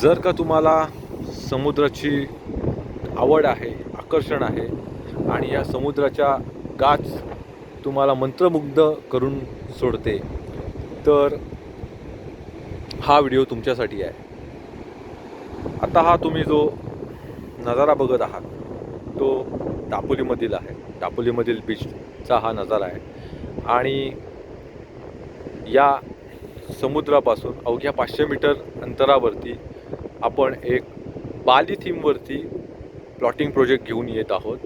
जर का तुम्हाला समुद्राची आवड आहे, आकर्षण आहे आणि या समुद्राच्या गाच तुम्हाला मंत्रमुग्ध करून सोडते, तर हा व्हिडिओ तुमच्यासाठी आहे. आता हा तुम्ही जो नजारा बघत आहात तो दापोलीमधील आहे. दापोलीमधील बीचचा हा नजारा आहे आणि या समुद्रापासून अवघ्या 500 मीटर अंतरावरती आपण एक बाली थीमवरती प्लॉटिंग प्रोजेक्ट घेऊन येत आहोत.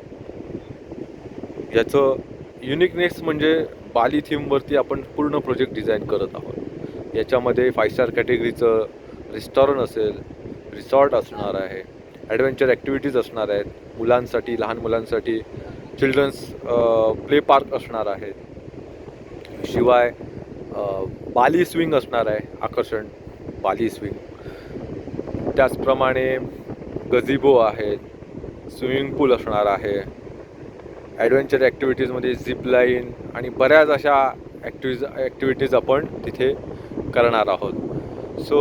याचं युनिकनेस म्हणजे बाली थीमवरती आपण पूर्ण प्रोजेक्ट डिझाईन करत आहोत. याच्यामध्ये 5 स्टार कॅटेगरीचं रेस्टॉरंट असेल, रिसॉर्ट असणार आहे, ॲडव्हेंचर ॲक्टिव्हिटीज असणार आहेत, मुलांसाठी, लहान मुलांसाठी चिल्ड्रन्स प्ले पार्क असणार आहेत, शिवाय बाली स्विंग असणार आहे, आकर्षण बाली स्विंग. त्याचप्रमाणे गझिबो आहेत, स्विमिंग पूल असणार आहे, ॲडव्हेंचर ॲक्टिव्हिटीजमध्ये झिपलाईन आणि बऱ्याच अशा ॲक्टिव्हिटीज आपण तिथे करणार आहोत. सो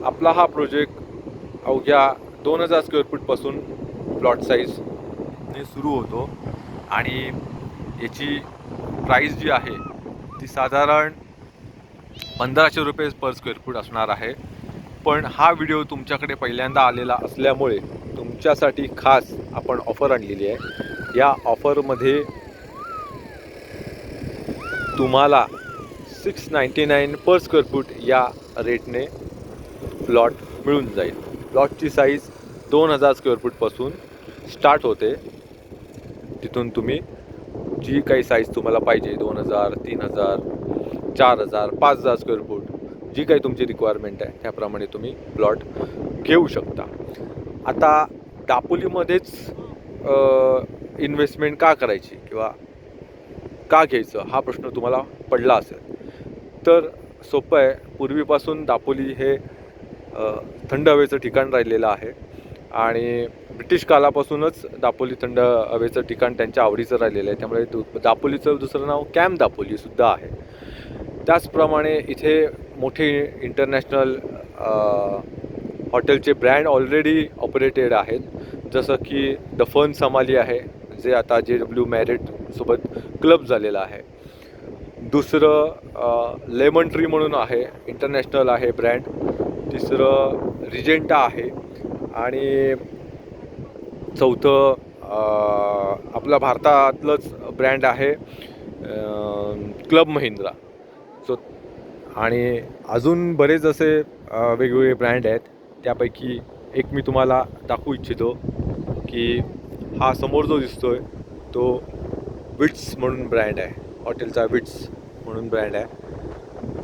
आपला हा प्रोजेक्ट अवघ्या 2000 स्क्वेअर फूटपासून प्लॉट साईजने सुरू होतो आणि याची प्राईस जी आहे ती साधारण 1500 रुपये पर स्क्वेअर फूट असणार आहे. पण हा व्हिडिओ तुमच्याकडे पहिल्यांदा आलेला असल्यामुळे तुमच्यासाठी खास आपण ऑफर आणलेली आहे. या ऑफरमध्ये तुम्हाला 699 पर स्क्वेअर फूट या रेटने प्लॉट मिळून जाईल. प्लॉटची साईज 2000 स्क्वेअर फूटपासून स्टार्ट होते. तिथून तुम्ही जी काही साईज तुम्हाला पाहिजे 2000, 3000, 4000, 5000 स्क्वेअर फूट जी काही तुमची रिक्वायरमेंट आहे त्याप्रमाणे तुम्ही प्लॉट घेऊ शकता. आता दापोलीमध्येच इन्व्हेस्टमेंट का करायची किंवा का घ्यायचं हा प्रश्न तुम्हाला पडला असेल तर सोपं आहे. पूर्वीपासून दापोली हे थंड हवेचं ठिकाण राहिलेलं आहे आणि ब्रिटिश कालापासूनच दापोली थंड हवेचं ठिकाण त्यांच्या आवडीचं राहिलेलं आहे. त्यामुळे दापोलीचं दुसरं नाव कॅम्प दापोलीसुद्धा आहे. त्याचप्रमाणे इथे मोठे इंटरनॅशनल हॉटेलचे ब्रँड ऑलरेडी ऑपरेटेड आहेत, जसं की द फन समाली आहे जे आता JW मॅरिटसोबत क्लब झालेलं आहे. दुसरं लेमन ट्री म्हणून आहे, इंटरनॅशनल आहे ब्रँड. तिसरं रिजेंटा आहे आणि चौथं आपला भारतातलंच ब्रँड आहे क्लब महिंद्रा. सो आणि अजून बरेच असे वेगवेगळे ब्रँड आहेत. त्यापैकी एक मी तुम्हाला दाखवू इच्छितो की हा समोर जो दिसतोय तो विट्स म्हणून ब्रँड आहे, हॉटेलचा विट्स म्हणून ब्रँड आहे.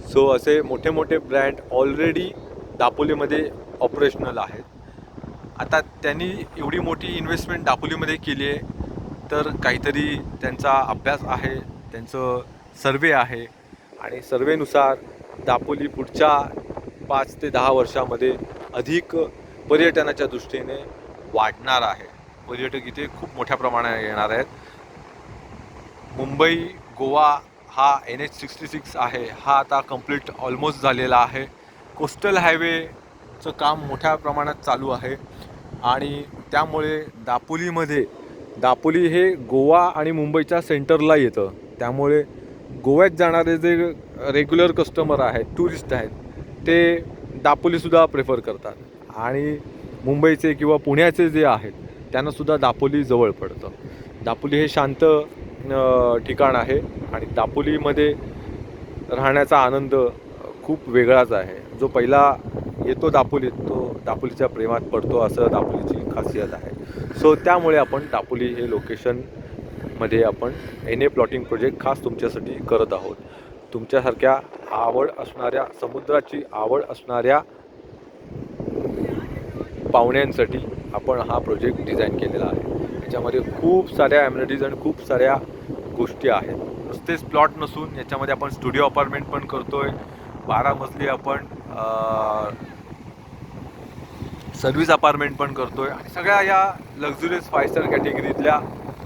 सो असे मोठे मोठे ब्रँड ऑलरेडी दापोलीमध्ये ऑपरेशनल आहेत. आता त्यांनी एवढी मोठी इन्व्हेस्टमेंट दापोलीमध्ये केली आहे तर काहीतरी त्यांचा अभ्यास आहे, त्यांचं सर्वे आहे आणि सर्वेनुसार दापोली पुढच्या 5 ते 10 वर्षामध्ये अधिक पर्यटनाच्या दृष्टीने वाढणार आहे. पर्यटक इथे खूप मोठ्या प्रमाणात येणार आहेत. मुंबई गोवा हा NH66 आहे, हा आता कंप्लीट ऑलमोस्ट झालेला आहे. कोस्टल हायवेचं काम मोठ्या प्रमाणात चालू आहे आणि त्यामुळे दापोली हे गोवा आणि मुंबईच्या सेंटरला येतं. त्यामुळे गोव्यात जाणारे जे रेग्युलर कस्टमर आहेत, टुरिस्ट आहेत, ते दापोलीसुद्धा प्रेफर करतात आणि मुंबईचे किंवा पुण्याचे जे आहेत त्यांनासुद्धा दापोली जवळ पडतं. दापोली हे शांत ठिकाण आहे आणि दापोलीमध्ये राहण्याचा आनंद खूप वेगळाच आहे. जो पहिला येतो दापोलीत तो दापोलीच्या प्रेमात पडतो, असं दापोलीची खासियत आहे. सो त्यामुळे आपण दापोली हे लोकेशनमध्ये आपण NA प्लॉटिंग प्रोजेक्ट खास तुमच्यासाठी करत आहोत. तुमच्यासारख्या समुद्राची आवड असणाऱ्या पाहुण्यांसाठी आपण हा प्रोजेक्ट डिझाईन केलेला आहे. याच्यामध्ये खूप साऱ्या ॲम्युनिटीज आणि खूप साऱ्या गोष्टी आहेत. नुसतेच प्लॉट नसून याच्यामध्ये आपण स्टुडिओ अपार्टमेंट पण करतोय, 12 मजली आपण सर्व्हिस अपार्टमेंट पण करतोय आणि सगळ्या या लक्झुरियस 5 स्टार कॅटेगरीतल्या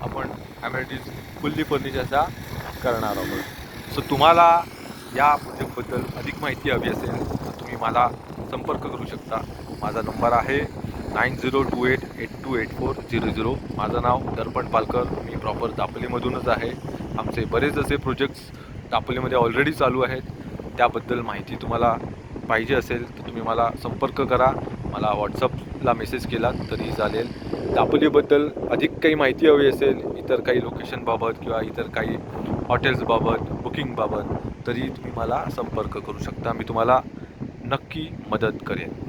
आपण ॲम्युनिटीज फुल्ली फर्निचरच्या करणार आहोत. सो तुम्हाला या प्रोजेक्टबद्दल अधिक माहिती हवी असेल तर तुम्ही मला संपर्क करू शकता. माझा नंबर आहे 9028828400. माझं नाव दर्पण पालकर. मी प्रॉपर दापोलीमधूनच आहे. आमचे बरेच असे प्रोजेक्ट्स दापोलीमध्ये ऑलरेडी चालू आहेत. त्याबद्दल माहिती तुम्हाला पाहिजे असेल तर तुम्ही मला संपर्क करा. मला व्हॉट्सअपला मेसेज केला तरी चालेल. दापोलीबद्दल अधिक काही माहिती हवी असेल, इतर काही लोकेशनबाबत किंवा इतर काही हॉटेल्सबाबत, बुकिंगबाबत, तरी तुम्ही मला संपर्क करू शकता. मी तुम्हाला नक्की मदत करेन.